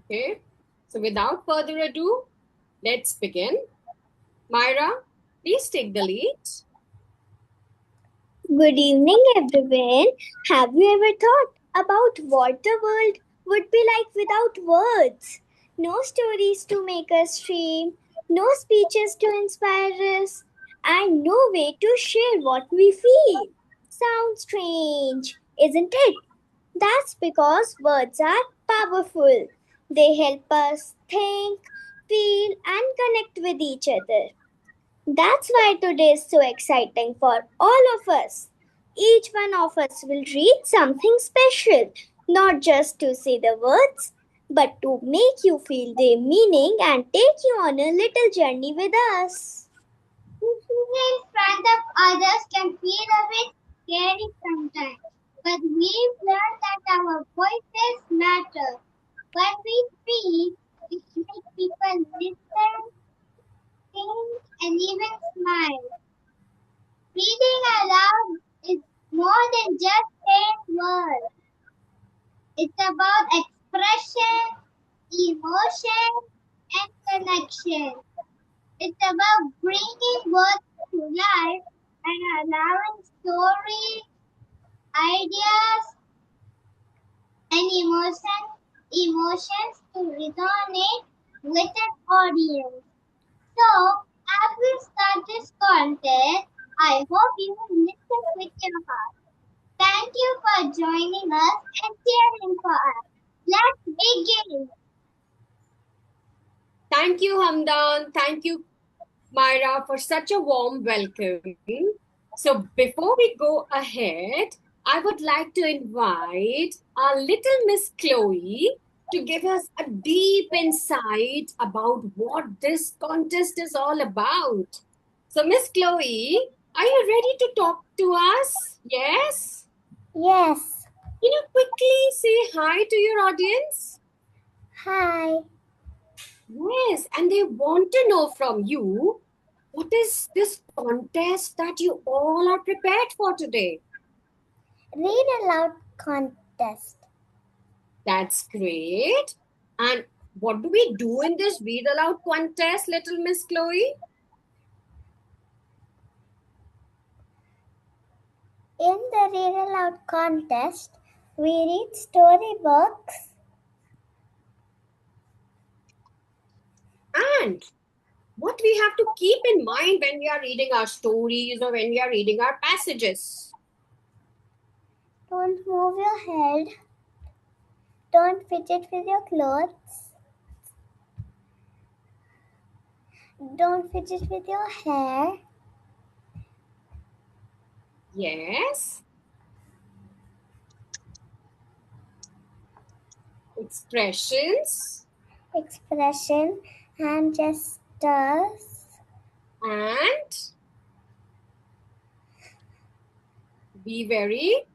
Okay. So without further ado, let's begin. Myra, please take the lead. Good evening, everyone. Have you ever thought about what the world would be like without words? No stories to make us dream, no speeches to inspire us, and no way to share what we feel. Sounds strange, isn't it? That's because words are powerful. They help us think, feel, and connect with each other. That's why today is so exciting for all of us. Each one of us will read something special, not just to say the words, but to make you feel their meaning and take you on a little journey with us. Speaking in front of others can feel a bit scary sometimes, but we've learned that our voices matter. When we speak, it makes people listen, think, and even smile. Reading aloud is more than just saying words. It's about expression, emotion, and connection. It's about bringing words to life and allowing stories, ideas, and emotions to resonate with an audience. So, as we start this contest, I hope you will listen with your heart. Thank you for joining us and cheering for us. Let's begin. Thank you, Hamdan. Thank you, Myra, for such a warm welcome. So before we go ahead, I would like to invite our little Miss Chloe to give us a deep insight about what this contest is all about. So, Miss Chloe, are you ready to talk to us? Yes? Yes. Can you quickly say hi to your audience? Hi. Yes, and they want to know from you what is this contest that you all are prepared for today? Read aloud contest. That's great. And what do we do in this read aloud contest, little Miss Chloe? In the read aloud contest, we read storybooks. And what we have to keep in mind when we are reading our stories or when we are reading our passages? Don't move your head. Don't fidget with your clothes. Don't fidget with your hair. Yes. Expressions. Expression and gestures. And be very.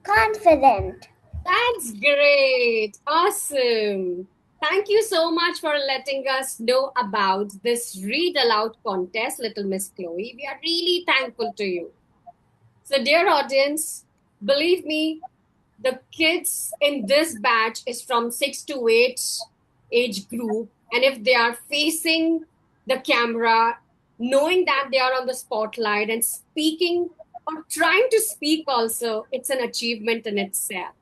Confident. That's great. Awesome. Thank you so much for letting us know about this read aloud contest, little Miss Chloe. We are really thankful to you. So, dear audience, believe me, the kids in this batch is from 6 to 8 age group. And if they are facing the camera, knowing that they are on the spotlight and speaking or trying to speak also, it's an achievement in itself.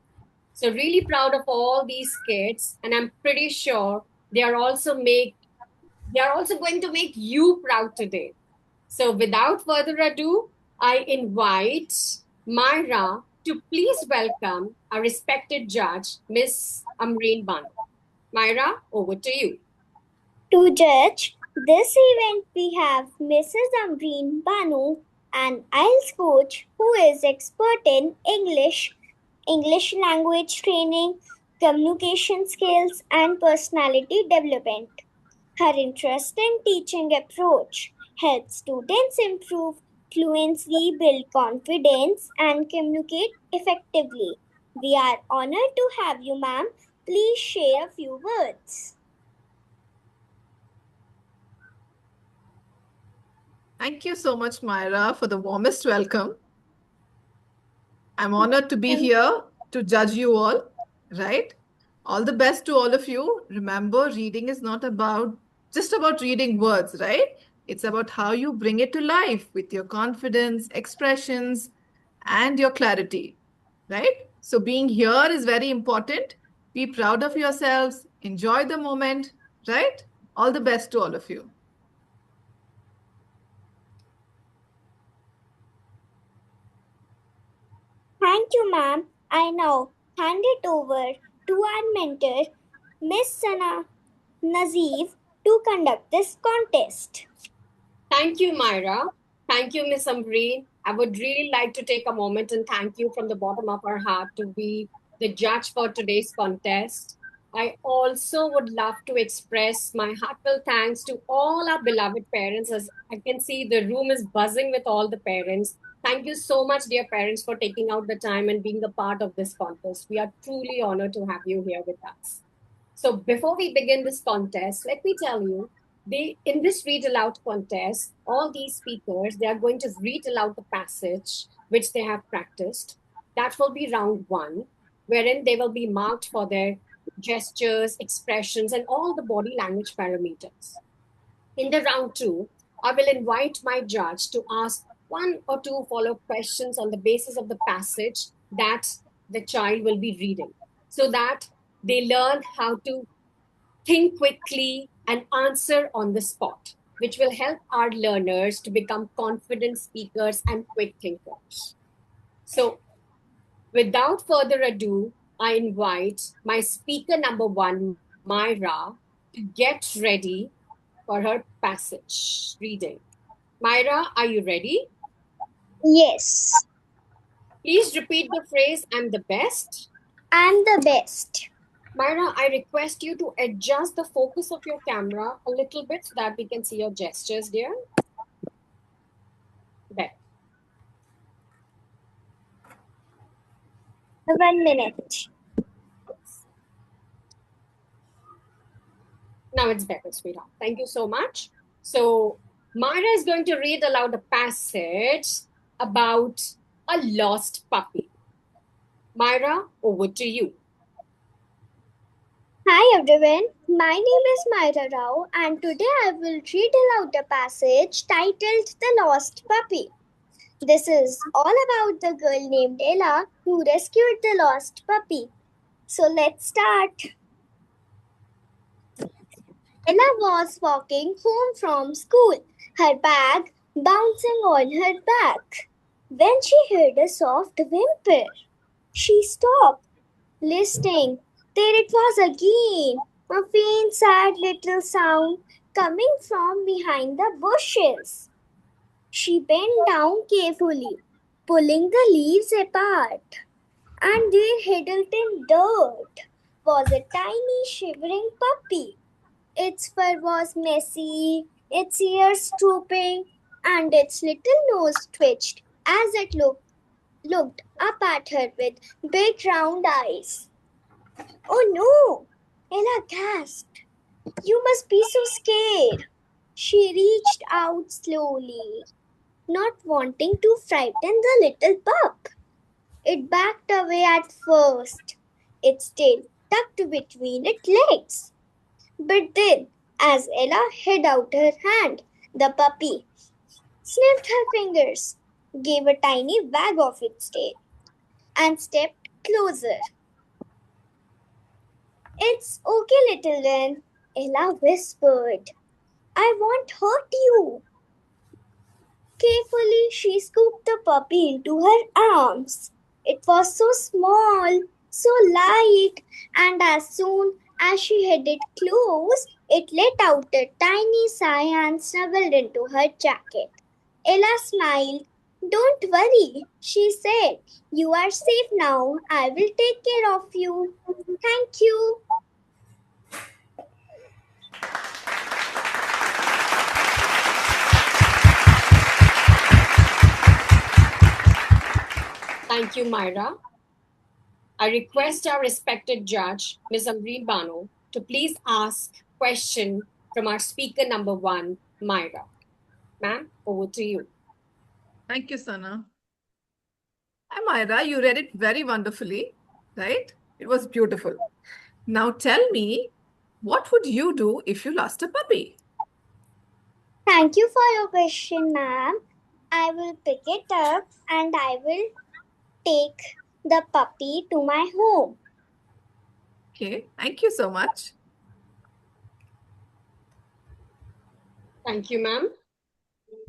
So really proud of all these kids, and I'm pretty sure they are also going to make you proud today. So without further ado, I invite Myra to please welcome our respected judge, Miss Amreen Banu. Myra, over to you. To judge this event, we have Mrs. Amreen Banu, an IELTS coach who is expert in English language training, communication skills, and personality development. Her interesting teaching approach helps students improve fluency, build confidence, and communicate effectively. We are honored to have you, ma'am. Please share a few words. Thank you so much, Myra, for the warmest welcome. I'm honored to be here to judge you all, right? All the best to all of you. Remember, reading is not just about reading words, right? It's about how you bring it to life with your confidence, expressions, and your clarity, right? So being here is very important. Be proud of yourselves, enjoy the moment, right? All the best to all of you. Thank you, ma'am. I now hand it over to our mentor, Miss Sana Nazif, to conduct this contest. Thank you, Myra. Thank you, Miss Ambreen. I would really like to take a moment and thank you from the bottom of our heart to be the judge for today's contest. I also would love to express my heartfelt thanks to all our beloved parents. As I can see, the room is buzzing with all the parents. Thank you so much, dear parents, for taking out the time and being a part of this contest. We are truly honored to have you here with us. So before we begin this contest, let me tell you, in this read aloud contest, all these speakers, they are going to read aloud the passage which they have practiced. That will be round one, wherein they will be marked for their gestures, expressions, and all the body language parameters. In the round two, I will invite my judge to ask one or two follow-up questions on the basis of the passage that the child will be reading, so that they learn how to think quickly and answer on the spot, which will help our learners to become confident speakers and quick thinkers. So, without further ado, I invite my speaker number one, Myra, to get ready for her passage reading. Myra, are you ready? Yes, Please repeat the phrase, I'm the best. I'm the best. Myra, I request you to adjust the focus of your camera a little bit so that we can see your gestures, dear. There. 1 minute. Now it's better, sweetheart. Thank you so much. So, Myra is going to read aloud a passage about a lost puppy. Myra, over to you. Hi everyone, my name is Myra Rao and today I will read aloud a passage titled The Lost Puppy. This is all about the girl named Ella who rescued the lost puppy. So let's start. Ella was walking home from school, her bag bouncing on her back, when she heard a soft whimper. She stopped, listening. There it was again, a faint, sad little sound coming from behind the bushes. She bent down carefully, pulling the leaves apart, and there, huddled in dirt, was a tiny, shivering puppy. Its fur was messy, its ears drooping, and its little nose twitched as it looked up at her with big round eyes. Oh no! Ella gasped. You must be so scared. She reached out slowly, not wanting to frighten the little pup. It backed away at first, its tail tucked between its legs. But then, as Ella held out her hand, the puppy sniffed her fingers, gave a tiny wag of its tail, and stepped closer. It's okay, little one, Ella whispered. I won't hurt you. Carefully, she scooped the puppy into her arms. It was so small, so light, and as soon as she had it close, it let out a tiny sigh and snuggled into her jacket. Ella smiled. Don't worry, she said. You are safe now. I will take care of you. Thank you. Thank you, Myra. I request our respected judge, Ms. Amreen Bano, to please ask question from our speaker number one, Myra. Ma'am, over to you. Thank you, Sana. Hi, Myra. You read it very wonderfully, right? It was beautiful. Now tell me, what would you do if you lost a puppy? Thank you for your question, ma'am. I will pick it up and I will take the puppy to my home. Okay, thank you so much. Thank you, ma'am.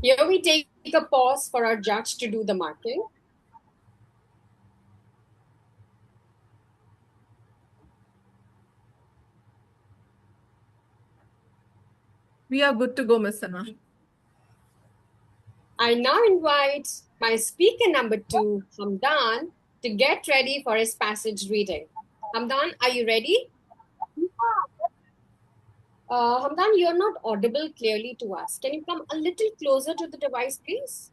Here we take a pause for our judge to do the marking. We are good to go, Miss Sana. I now invite my speaker number 2, Hamdan, to get ready for his passage reading. Hamdan, are you ready? Hamdan, you're not audible clearly to us. Can you come a little closer to the device, please?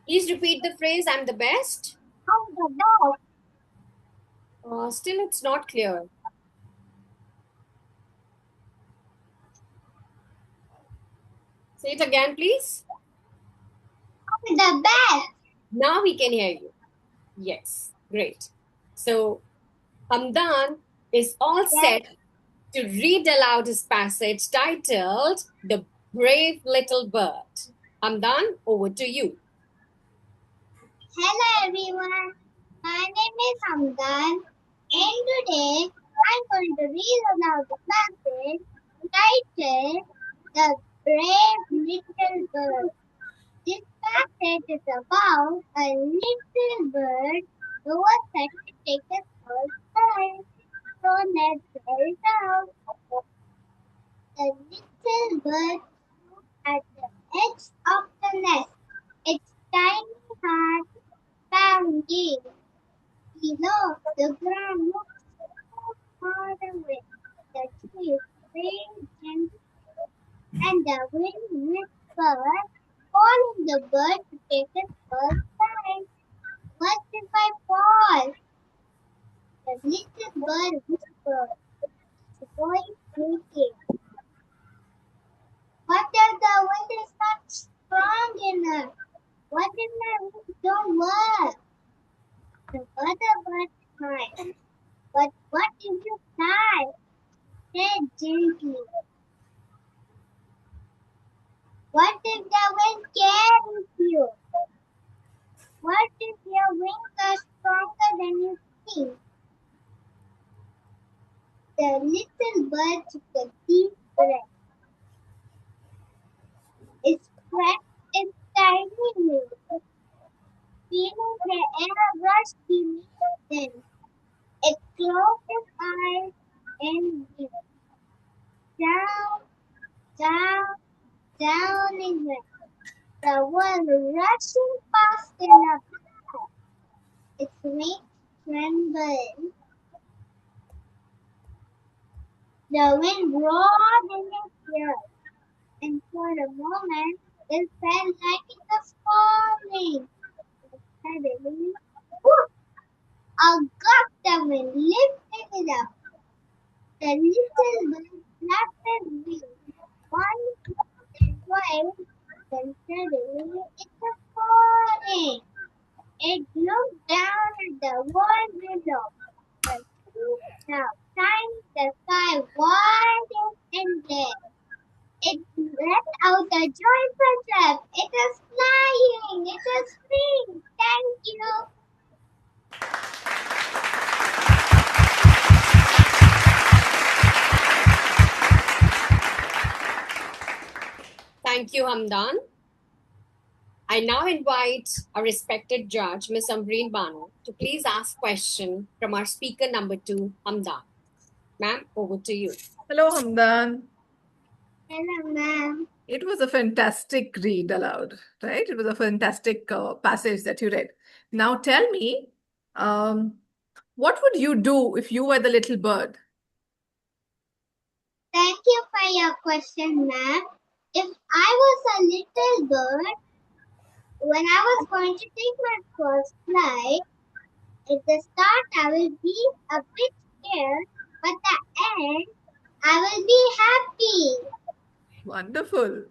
Please repeat the phrase, I'm the best. I'm the best. Still, it's not clear. Say it again, please. I'm the best. Now we can hear you. Yes, great. So, Hamdan is all set to read aloud his passage titled The Brave Little Bird. Hamdan, over to you. Hello everyone, my name is Hamdan and today I'm going to read aloud the passage titled The Brave Little Bird. This passage is about a little bird who was set to take his first flight. So let's read it out. The little bird stood at the edge of the nest, its tiny heart pounding. Below, the ground looked so far away. The trees swayed gently, and the wind whispered, calling the bird to take its first flight. What if I fall? The little bird whispered, its voice shaking. What if the wind is not strong enough? What if my wings don't work? The other bird smiled. But what if you fly? Said gently. What if the wind carries you? What if your wings are stronger than you think? The little bird took a deep breath. It stretched its tiny wings, feeling the air rush beneath them. It closed its eyes and went down, down, down it went. The world rushing past in a blur. Its wings trembled. The wind roared in its ears, and for a moment it felt like it was falling. But suddenly, whoop! A gust of wind lifted it up. The little bird flapped its wings once and twice, then suddenly it was falling. It looked down at the world below. The trees now shined, the sky wide and clear. It let out a joyful clap. It was flying. It was free. Thank you. Thank you, Hamdan. I now invite our respected judge, Ms. Ambreen Bano, to please ask question from our speaker number 2, Hamdan. Ma'am, over to you. Hello, Hamdan. Hello, ma'am. It was a fantastic read aloud, right? It was a fantastic passage that you read. Now tell me, what would you do if you were the little bird? Thank you for your question, ma'am. If I was a little bird, when I was going to take my first flight, at the start I will be a bit scared, but at the end I will be happy. Wonderful.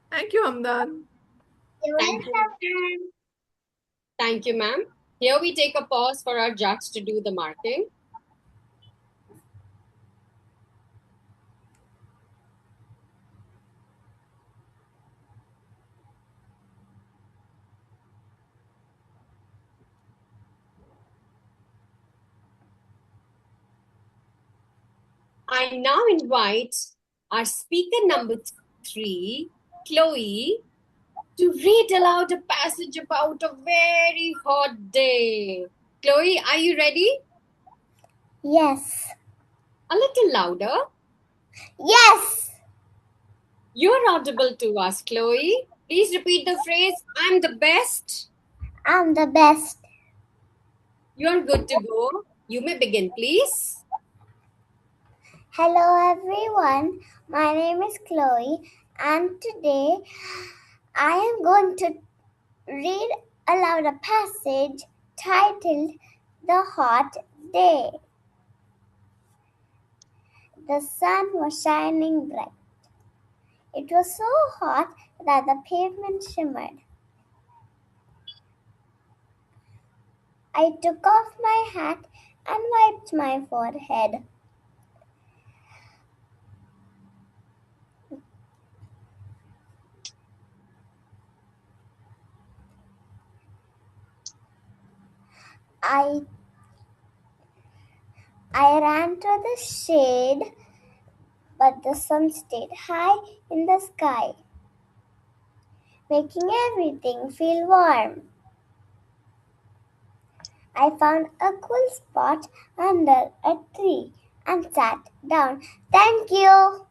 Thank you, Hamdan. You're Thank you. welcome, ma'am. Thank you, ma'am. Here we take a pause for our judge to do the marking. I now invite our speaker number 3, Chloe, to read aloud a passage about a very hot day. Chloe, are you ready? Yes. A little louder. Yes. You're audible to us, Chloe. Please repeat the phrase, I'm the best. I'm the best. You're good to go. You may begin, please. Hello everyone. My name is Chloe and today I am going to read aloud a passage titled The Hot Day. The sun was shining bright. It was so hot that the pavement shimmered. I took off my hat and wiped my forehead. I ran to the shade, but the sun stayed high in the sky, making everything feel warm. I found a cool spot under a tree and sat down. Thank you.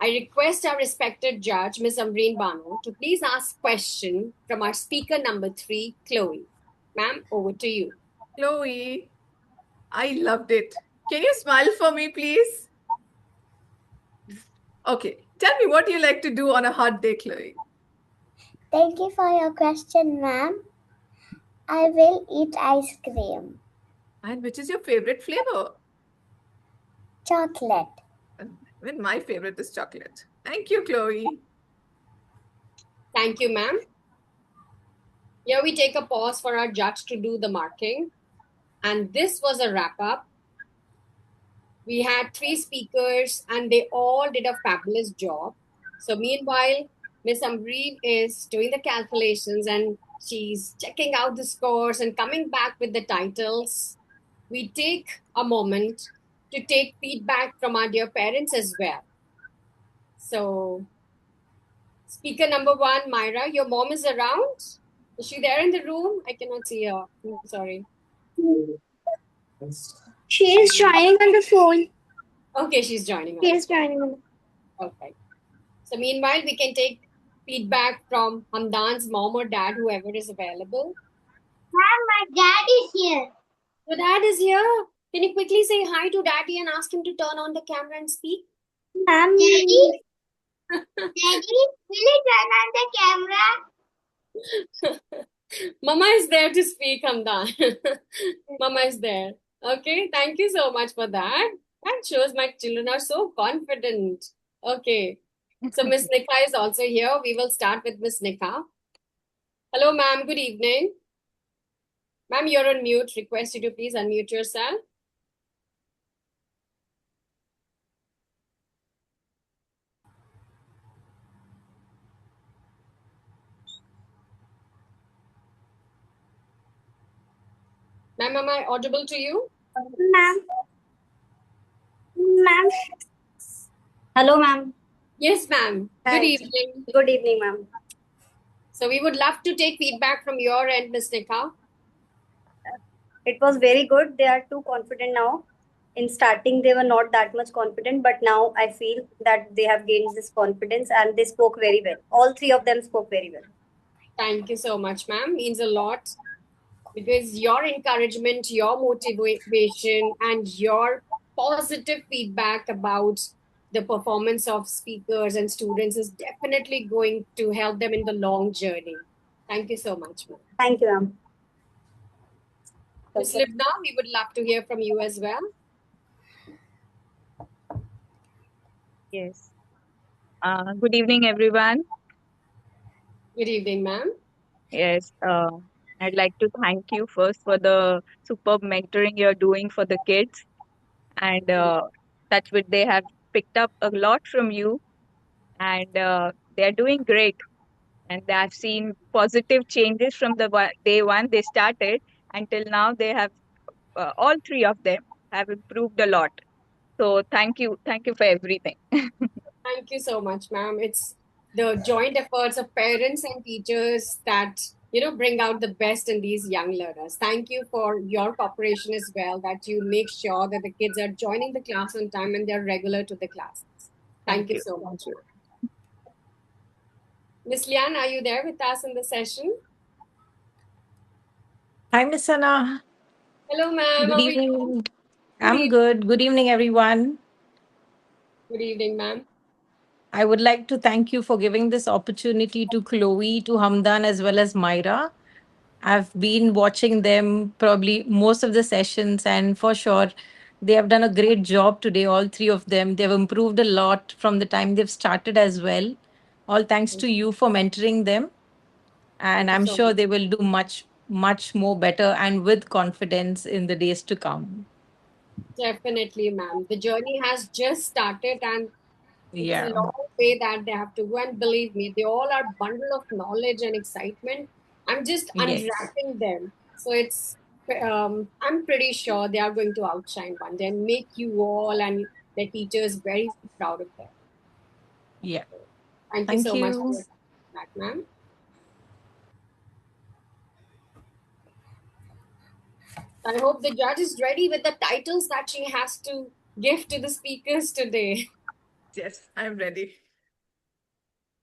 I request our respected judge, Ms. Amreen Bano, to please ask question from our speaker number 3, Chloe. Ma'am, over to you. Chloe, I loved it. Can you smile for me, please? Okay, tell me what you like to do on a hot day, Chloe. Thank you for your question, ma'am. I will eat ice cream. And which is your favorite flavor? Chocolate. Well, my favorite is chocolate. Thank you, Chloe. Thank you, ma'am. Here we take a pause for our judge to do the marking. And this was a wrap up. We had 3 speakers and they all did a fabulous job. So meanwhile, Miss Amreen is doing the calculations and she's checking out the scores and coming back with the titles. We take a moment to take feedback from our dear parents as well. So, speaker number 1, Myra, your mom is around? Is she there in the room? I cannot see her. Sorry. She is joining on the phone. Okay, she's joining us. She is joining on the phone. Okay. So meanwhile, we can take feedback from Hamdan's mom or dad, whoever is available. Ma'am, my dad is here. Your dad is here. Can you quickly say hi to daddy and ask him to turn on the camera and speak? Ma'am, Daddy, Daddy, will you turn on the camera? Mama is there to speak, Hamdan. Mama is there. Okay, thank you so much for that. That shows my children are so confident. Okay, so Miss Nikha is also here. We will start with Miss Nikha. Hello, ma'am. Good evening. Ma'am, you're on mute. Request you to please unmute yourself. Ma'am, am I audible to you? Ma'am. Ma'am. Hello, ma'am. Yes, ma'am. Hi. Good evening. Good evening, ma'am. So we would love to take feedback from your end, Ms. Nikha. It was very good. They are too confident now. In starting, they were not that much confident, but now I feel that they have gained this confidence and they spoke very well. All 3 of them spoke very well. Thank you so much, ma'am. Means a lot because your encouragement, your motivation, and your positive feedback about the performance of speakers and students is definitely going to help them in the long journey. Thank you so much, ma'am. Thank you, ma'am. Ms. Livna, we would love to hear from you as well. Yes. Good evening, everyone. Good evening, ma'am. Yes. I'd like to thank you first for the superb mentoring you're doing for the kids. And touch wood, they have picked up a lot from you, and they're doing great. And I've seen positive changes from the day one they started until now. They have all three of them have improved a lot. So thank you for everything. Thank you so much, ma'am. It's the joint efforts of parents and teachers that, bring out the best in these young learners. Thank you for your cooperation as well, that you make sure that the kids are joining the class on time and they're regular to the classes. Thank you so much. Miss Lian, are you there with us in the session? Hi, Miss Anna. Hello, ma'am. Good How are you? evening. I'm good. Good evening, everyone. Good evening, ma'am. I would like to thank you for giving this opportunity to Chloe, to Hamdan, as well as Myra. I've been watching them probably most of the sessions, and for sure, they have done a great job today, all three of them. They've improved a lot from the time they've started as well. All thanks to you for mentoring them. And Thank you I'm so sure much. they will do much, much more better and with confidence in the days to come. Definitely, ma'am. The journey has just started and it's a Yeah. long way that they have to go. And believe me, they all are bundle of knowledge and excitement. I'm just Yes. unwrapping them. So I'm pretty sure they are going to outshine one day and make you all and their teachers very proud of them. Yeah. Thank you Thank so much for you. your feedback, ma'am. I hope the judge is ready with the titles that she has to give to the speakers today. Yes, I'm ready.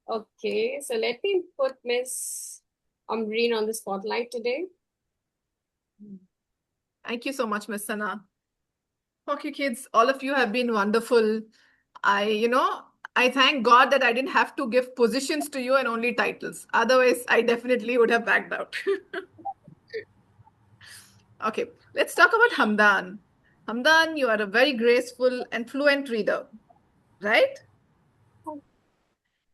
Okay, so let me put Miss Amreen on the spotlight today. Thank you so much, Miss Sana. Okay, kids, all of you have been wonderful. I thank God that I didn't have to give positions to you and only titles. Otherwise, I definitely would have backed out. Okay, let's talk about Hamdan. Hamdan, you are a very graceful and fluent reader, right?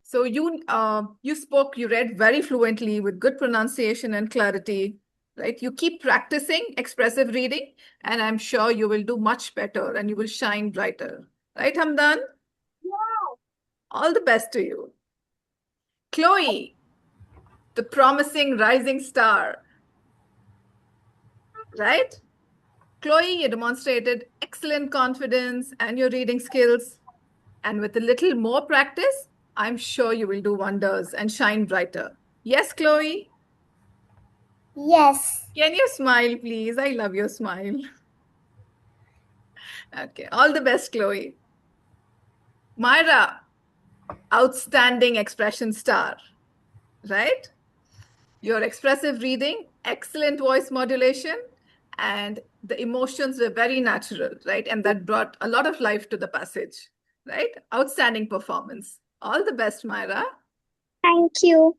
So you read very fluently with good pronunciation and clarity, right? You keep practicing expressive reading, and I'm sure you will do much better and you will shine brighter. Right, Hamdan? All the best to you. Chloe, the promising rising star, right? Chloe, you demonstrated excellent confidence and your reading skills. And with a little more practice, I'm sure you will do wonders and shine brighter. Yes, Chloe? Yes. Can you smile, please? I love your smile. Okay, all the best, Chloe. Myra, outstanding expression star, right? Your expressive reading, excellent voice modulation, and the emotions were very natural, right? And that brought a lot of life to the passage, right? Outstanding performance. All the best, Myra. Thank you.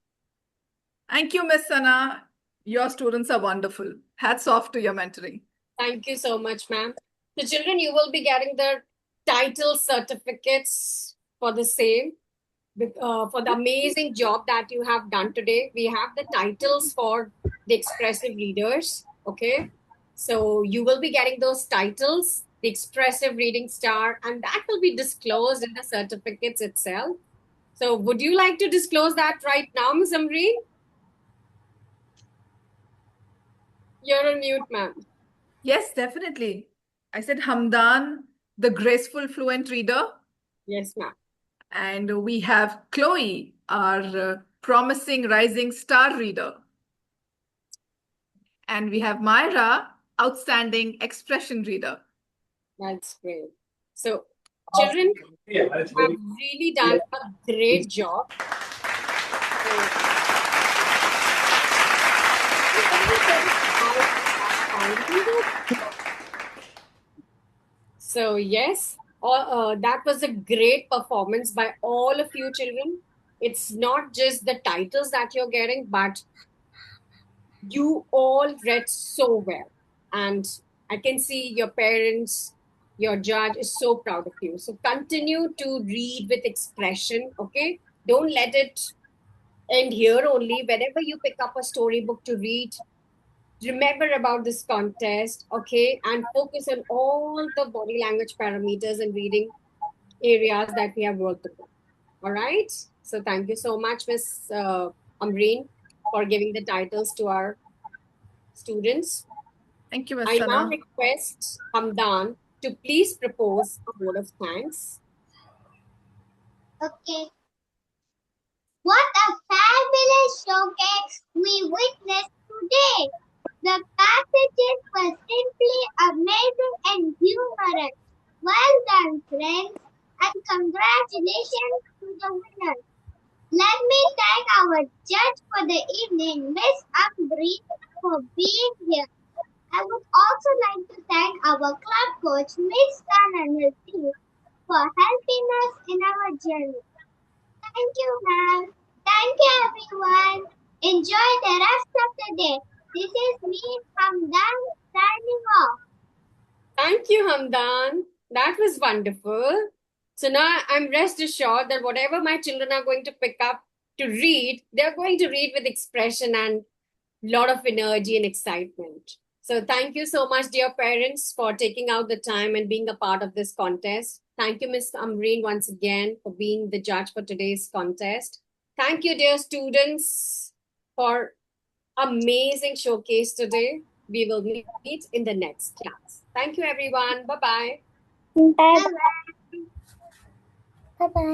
Thank you, Miss Sana. Your students are wonderful. Hats off to your mentoring. Thank you so much, ma'am. The children, you will be getting the title certificates for the same, for the amazing job that you have done today. We have the titles for the expressive readers. Okay. So you will be getting those titles, the expressive reading star, and that will be disclosed in the certificates itself. So would you like to disclose that right now, Ms. Amreen? You're on mute, ma'am. Yes, definitely. I said Hamdan, the graceful, fluent reader. Yes, ma'am. And we have Chloe, our promising rising star reader. And we have Myra, outstanding expression reader. That's great. So, children have really done a great job. So, yes, that was a great performance by all of you children. It's not just the titles that you're getting, but You all read so well. And I can see your parents, your judge is so proud of you. So continue to read with expression, okay? Don't let it end here only. Whenever you pick up a storybook to read, remember about this contest, okay? And focus on all the body language parameters and reading areas that we have worked upon. All right? So thank you so much, Miss Amreen, for giving the titles to our students. Thank you, Miss I now Sana. request Hamdan to please propose a word of thanks. Okay. What a fabulous showcase we witnessed today! The passages were simply amazing and humorous. Well done, friends, and congratulations to the winners. Let me thank our judge for the evening, Miss Ambri, for being here. I would also like to thank our club coach, Miss Tan and her team, for helping us in our journey. Thank you, ma'am. Thank you, everyone. Enjoy the rest of the day. This is me, Hamdan, signing off. Thank you, Hamdan. That was wonderful. So now I'm rest assured that whatever my children are going to pick up to read, they're going to read with expression and lot of energy and excitement. So thank you so much, dear parents, for taking out the time and being a part of this contest. Thank you, Ms. Amreen, once again for being the judge for today's contest. Thank you, dear students, for amazing showcase today. We will meet in the next class. Thank you, everyone. Bye-bye. Bye Bye-bye. bye.